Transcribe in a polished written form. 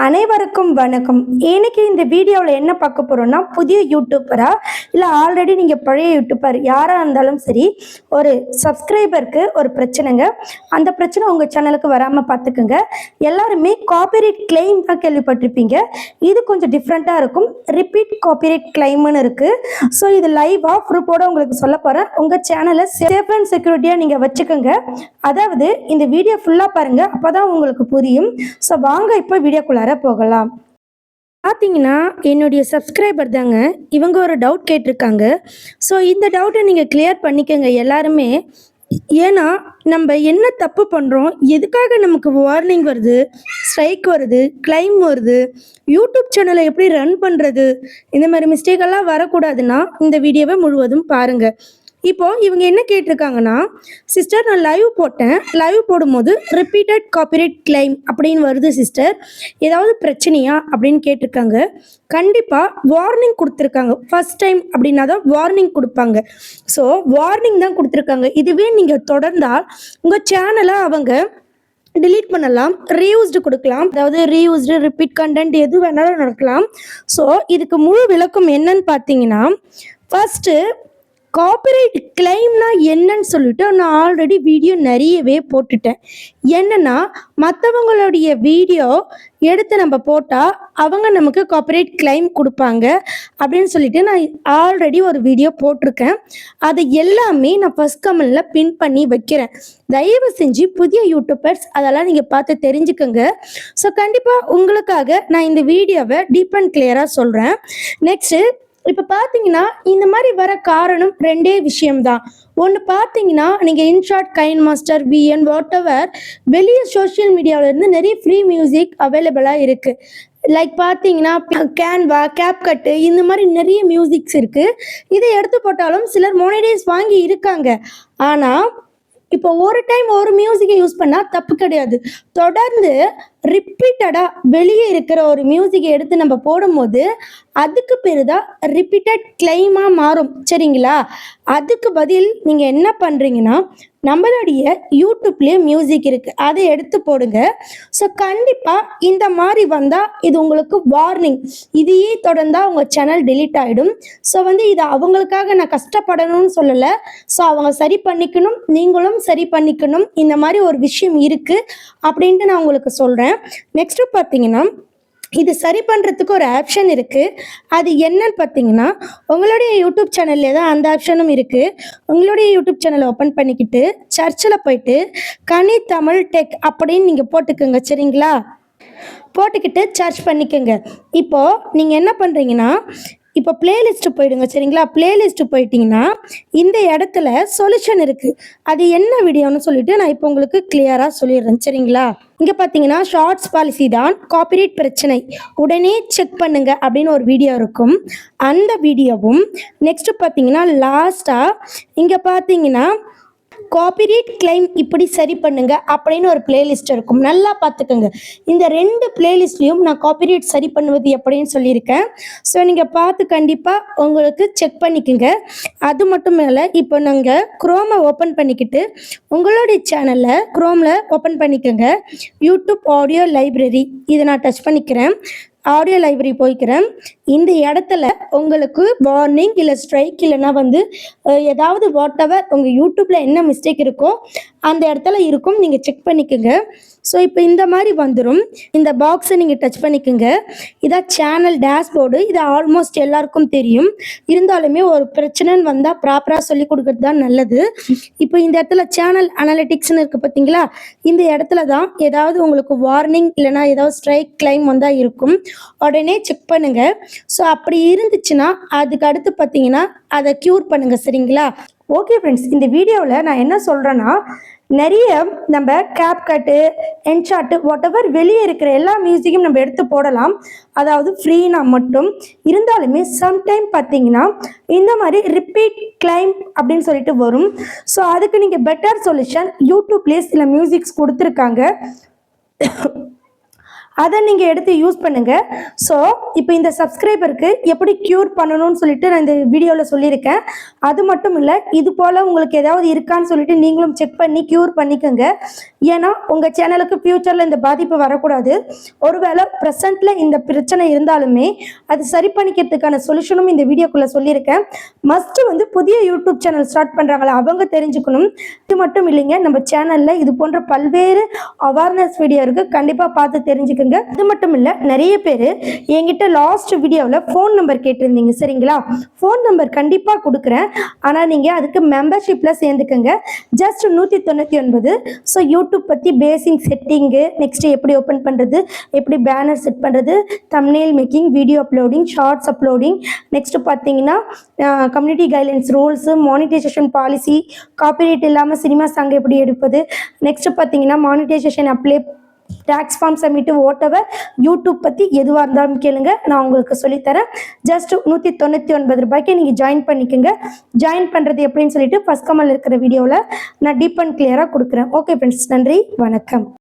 அனைவருக்கும் வணக்கம். இன்னைக்கு இந்த வீடியோவில் என்ன பார்க்க போகிறோம்னா, புதிய யூடியூபரா இல்லை ஆல்ரெடி நீங்கள் பழைய யூடியூபர் யாராக இருந்தாலும் சரி, ஒரு சப்ஸ்கிரைபருக்கு ஒரு பிரச்சனைங்க. அந்த பிரச்சனை உங்கள் சேனலுக்கு வராமல் பார்த்துக்குங்க. எல்லாருமே காப்பிரைட் கிளைம் தான் கேள்விப்பட்டிருப்பீங்க. இது கொஞ்சம் டிஃப்ரெண்ட்டாக இருக்கும். ரிப்பீட் காப்பிரைட் கிளைம்னு இருக்குது. ஸோ இது லைவாக ப்ரூஃபோட உங்களுக்கு சொல்ல போகிறேன். உங்கள் சேனலை சேஃப் அண்ட் செக்யூரிட்டியாக நீங்கள் வச்சுக்கோங்க. அதாவது இந்த வீடியோ ஃபுல்லாக பாருங்கள், அப்போ தான் உங்களுக்கு புரியும். ஸோ வாங்க இப்போ வீடியோக்குள்ளார போகலாம். பார்த்தீங்கன்னா என்னுடைய சப்ஸ்கிரைபர் தாங்க, இவங்க ஒரு டவுட் கேட்டிருக்காங்க. ஸோ இந்த டவுட்டை நீங்கள் கிளியர் பண்ணிக்கோங்க எல்லாருமே. ஏன்னா நம்ம என்ன தப்பு பண்ணுறோம், எதுக்காக நமக்கு வார்னிங் வருது, ஸ்ட்ரைக் வருது, கிளைம் வருது, யூடியூப் சேனலை எப்படி ரன் பண்ணுறது, இந்த மாதிரி மிஸ்டேக்கெல்லாம் வரக்கூடாதுன்னா இந்த வீடியோவை முழுவதும் பாருங்கள். இப்போது இவங்க என்ன கேட்டிருக்காங்கன்னா, சிஸ்டர் நான் லைவ் போட்டேன், லைவ் போடும்போது ரிப்பீட்டட் காப்பிரைட் கிளைம் அப்படின்னு வருது சிஸ்டர், ஏதாவது பிரச்சனையா அப்படின்னு கேட்டிருக்காங்க. கண்டிப்பாக வார்னிங் கொடுத்துருக்காங்க. ஃபர்ஸ்ட் டைம் அப்படின்னா தான் வார்னிங் கொடுப்பாங்க. ஸோ வார்னிங் தான் கொடுத்துருக்காங்க. இதுவே நீங்கள் தொடர்ந்தால் உங்கள் சேனலை அவங்க delete பண்ணலாம், ரீயூஸ்டு கொடுக்கலாம். அதாவது ரீயூஸ்டு, ரிப்பீட் கண்டென்ட் எது வேணாலும் நடக்கலாம். ஸோ இதுக்கு முழு விளக்கம் என்னன்னு பார்த்தீங்கன்னா, ஃபஸ்ட்டு காப்பிரைட் கிளைம்னா என்னன்னு சொல்லிட்டு நான் ஆல்ரெடி வீடியோ நிறையவே போட்டுட்டேன். என்னன்னா மற்றவங்களுடைய வீடியோ எடுத்து நம்ம போட்டால் அவங்க நமக்கு காப்பிரைட் கிளைம் கொடுப்பாங்க அப்படின்னு சொல்லிட்டு நான் ஆல்ரெடி ஒரு வீடியோ போட்டிருக்கேன். அதை எல்லாமே நான் ஃபர்ஸ்ட் கமெண்ட்ல பின் பண்ணி வைக்கிறேன். தயவு செஞ்சு புதிய யூடியூபர்ஸ் அதெல்லாம் நீங்கள் பார்த்து தெரிஞ்சுக்கோங்க. ஸோ கண்டிப்பாக உங்களுக்காக நான் இந்த வீடியோவை டீப் அண்ட் கிளியராக சொல்கிறேன். நெக்ஸ்ட்டு இப்போ பார்த்தீங்கன்னா இந்த மாதிரி வர காரணம் ரெண்டே விஷயம்தான். ஒன்று பார்த்தீங்கன்னா, நீங்கள் InShot, KineMaster, VN, whatever வெளியே சோஷியல் மீடியாவிலேருந்து நிறைய ஃப்ரீ மியூசிக் அவைலபிளாக இருக்குது. லைக் பார்த்தீங்கன்னா கேன்வா, கேப்கட்டு, இந்த மாதிரி நிறைய மியூசிக்ஸ் இருக்குது. இதை எடுத்து போட்டாலும் சிலர் மோனடைஸ் வாங்கி இருக்காங்க. ஆனால் இப்போ ஒரு டைம் ஒரு மியூசிக்கை யூஸ் பண்ணால் தப்பு கிடையாது. தொடர்ந்து ரிப்பீட்டடாக வெளியே இருக்கிற ஒரு மியூசிக்கை எடுத்து நம்ம போடும்போது அதுக்கு பேர் தான் ரிப்பீட்டட் கிளைமாக மாறும். சரிங்களா? அதுக்கு பதில் நீங்கள் என்ன பண்ணுறீங்கன்னா, நம்மளுடைய யூடியூப்லேயே மியூசிக் இருக்குது, அதை எடுத்து போடுங்க. ஸோ கண்டிப்பாக இந்த மாதிரி வந்தால் இது உங்களுக்கு வார்னிங். இதையே தொடர்ந்தால் உங்கள் சேனல் டெலீட் ஆகிடும். ஸோ இது அவங்களுக்காக நான் கஷ்டப்படணும்னு சொல்லலை. ஸோ அவங்க சரி பண்ணிக்கணும், நீங்களும் சரி பண்ணிக்கணும். இந்த மாதிரி ஒரு விஷயம் இருக்குது அப்படின்ட்டு நான் உங்களுக்கு சொல்கிறேன். நெக்ஸ்ட்டு பார்த்தீங்கன்னா, இது சரி பண்ணுறதுக்கு ஒரு ஆப்ஷன் இருக்குது. அது என்னன்னு பார்த்தீங்கன்னா, உங்களுடைய யூடியூப் சேனல்லே தான் அந்த ஆப்ஷனும் இருக்குது. உங்களுடைய யூடியூப் சேனலை ஓப்பன் பண்ணிக்கிட்டு சர்ச்சில் போயிட்டு கனி தமிழ் டெக் அப்படின்னு நீங்கள் போட்டுக்கோங்க. சரிங்களா? போட்டுக்கிட்டு சர்ச் பண்ணிக்கோங்க. இப்போது நீங்கள் என்ன பண்ணுறீங்கன்னா, இப்போ பிளேலிஸ்ட்டு போயிடுங்க. சரிங்களா? பிளேலிஸ்ட்டு போயிட்டீங்கன்னா இந்த இடத்துல சொல்யூஷன் இருக்குது. அது என்ன வீடியோன்னு சொல்லிட்டு நான் இப்போ உங்களுக்கு கிளியராக சொல்லிடுறேன். சரிங்களா? இங்கே பார்த்தீங்கன்னா ஷார்ட்ஸ் பாலிசி தான் காப்பிரைட் பிரச்சனை, உடனே செக் பண்ணுங்க அப்படின்னு ஒரு வீடியோ இருக்கும். அந்த வீடியோவும் நெக்ஸ்ட்டு பார்த்தீங்கன்னா லாஸ்ட்டாக இங்கே பார்த்தீங்கன்னா காப்பிரைட் கிளைம் இப்படி சரி பண்ணுங்க அப்படின்னு ஒரு பிளேலிஸ்ட் இருக்கும். நல்லா பார்த்துக்கோங்க. இந்த ரெண்டு பிளேலிஸ்ட்லையும் நான் காப்பிரைட் சரி பண்ணுவது எப்படின்னு சொல்லியிருக்கேன். ஸோ நீங்கள் பார்த்து கண்டிப்பாக உங்களுக்கு செக் பண்ணிக்கோங்க. அது மட்டும் இல்லை, இப்போ நாங்கள் குரோமை ஓப்பன் பண்ணிக்கிட்டு உங்களுடைய சேனலை குரோமில் ஓப்பன் பண்ணிக்கோங்க. யூடியூப் ஆடியோ லைப்ரரி இதை நான் டச் பண்ணிக்கிறேன். ஆடியோ லைப்ரரி போய்க்கிறேன். இந்த இடத்துல உங்களுக்கு வார்னிங் இல்லை ஸ்ட்ரைக் இல்லைன்னா ஏதாவது வாட் எவர் உங்கள் யூடியூப்பில் என்ன மிஸ்டேக் இருக்கோ அந்த இடத்துல இருக்கும். நீங்கள் செக் பண்ணிக்கோங்க. ஸோ இப்போ இந்த மாதிரி வந்துடும். இந்த பாக்ஸை நீங்கள் டச் பண்ணிக்கோங்க. இதான் சேனல் டேஷ்போர்டு. இது ஆல்மோஸ்ட் எல்லாருக்கும் தெரியும். இருந்தாலுமே ஒரு பிரச்சனைன்னு வந்தால் ப்ராப்பராக சொல்லி கொடுக்குறது தான் நல்லது. இப்போ இந்த இடத்துல சேனல் அனலிட்டிக்ஸ்னு இருக்குது பார்த்தீங்களா? இந்த இடத்துல தான் ஏதாவது உங்களுக்கு வார்னிங் இல்லைனா ஏதாவது ஸ்ட்ரைக் கிளைம் வந்தால் இருக்கும். உடனே செக் பண்ணுங்கள். ஸோ அப்படி இருந்துச்சுன்னா அதுக்கு அடுத்து பார்த்தீங்கன்னா அதை க்யூர் பண்ணுங்கள். சரிங்களா? ஓகே ஃப்ரெண்ட்ஸ், இந்த வீடியோவில் நான் என்ன சொல்கிறேன்னா, நிறைய நம்ம கேப்கட்டு, என்ஷாட்டு, வாட் எவர் வெளியே இருக்கிற எல்லா மியூசிக்கும் நம்ம எடுத்து போடலாம். அதாவது ஃப்ரீனா மட்டும். இருந்தாலுமே சம்டைம் பார்த்தீங்கன்னா இந்த மாதிரி ரிப்பீட் கிளைம் அப்படின்னு சொல்லிட்டு வரும். ஸோ அதுக்கு நீங்கள் பெட்டர் சொல்யூஷன் யூடியூப்லேயே சில மியூசிக்ஸ் கொடுத்துருக்காங்க. அதை நீங்கள் எடுத்து யூஸ் பண்ணுங்கள். ஸோ இப்போ இந்த சப்ஸ்கிரைபருக்கு எப்படி க்யூர் பண்ணணும்னு சொல்லிட்டு நான் இந்த வீடியோவில் சொல்லியிருக்கேன். அது மட்டும் இல்லை, இது போல் உங்களுக்கு ஏதாவது இருக்கான்னு சொல்லிட்டு நீங்களும் செக் பண்ணி க்யூர் பண்ணிக்கோங்க. ஏன்னா உங்கள் சேனலுக்கு ஃப்யூச்சரில் இந்த பாதிப்பு வரக்கூடாது. ஒருவேளை ப்ரெசண்ட்டில் இந்த பிரச்சனை இருந்தாலுமே அது சரி பண்ணிக்கிறதுக்கான சொல்யூஷனும் இந்த வீடியோக்குள்ளே சொல்லியிருக்கேன். மஸ்ட்டு வந்து புதிய யூடியூப் சேனல் ஸ்டார்ட் பண்ணுறாங்களா அவங்க தெரிஞ்சுக்கணும். இது மட்டும் இல்லைங்க, நம்ம சேனலில் இது போன்ற பல்வேறு அவேர்னஸ் வீடியோ இருக்குது, கண்டிப்பாக பார்த்து தெரிஞ்சுக்கோங்க. அது மட்டும் இல்லை, நிறைய பேர் என்கிட்ட லாஸ்ட் வீடியோவில் ஃபோன் நம்பர் கேட்டிருந்தீங்க. சரிங்களா, ஃபோன் நம்பர் கண்டிப்பாக கொடுக்குறேன். ஆனால் நீங்கள் அதுக்கு மெம்பர்ஷிப்பில் சேர்ந்துக்கோங்க. ஜஸ்ட் 199. ஸோ யூடியூப் பற்றி பேசிக் செட்டிங்கு, நெக்ஸ்ட்டு எப்படி ஓப்பன் பண்ணுறது, எப்படி பேனர் செட் பண்ணுறது, thumbnail making, video uploading, shorts uploading, next பார்த்தீங்கன்னா community guidelines, rules, monetisation policy, copyright இல்லாமல் சினிமா சாங் எப்படி எடுப்பது, நெக்ஸ்ட்டு பார்த்தீங்கன்னா monetisation apply, tax form submit, whatever YouTube பற்றி எதுவாக இருந்தாலும் கேளுங்க, நான் உங்களுக்கு சொல்லித்தரேன். ஜஸ்ட் 199 ரூபாய்க்கு நீங்கள் ஜாயின் பண்ணிக்கோங்க. ஜாயின் பண்ணுறது எப்படின்னு சொல்லிட்டு ஃபர்ஸ்ட் கமெண்ட்ல இருக்கிற வீடியோவில் நான் டீப் அண்ட் கிளியராக கொடுக்குறேன். ஓகே ஃப்ரெண்ட்ஸ், நன்றி, வணக்கம்.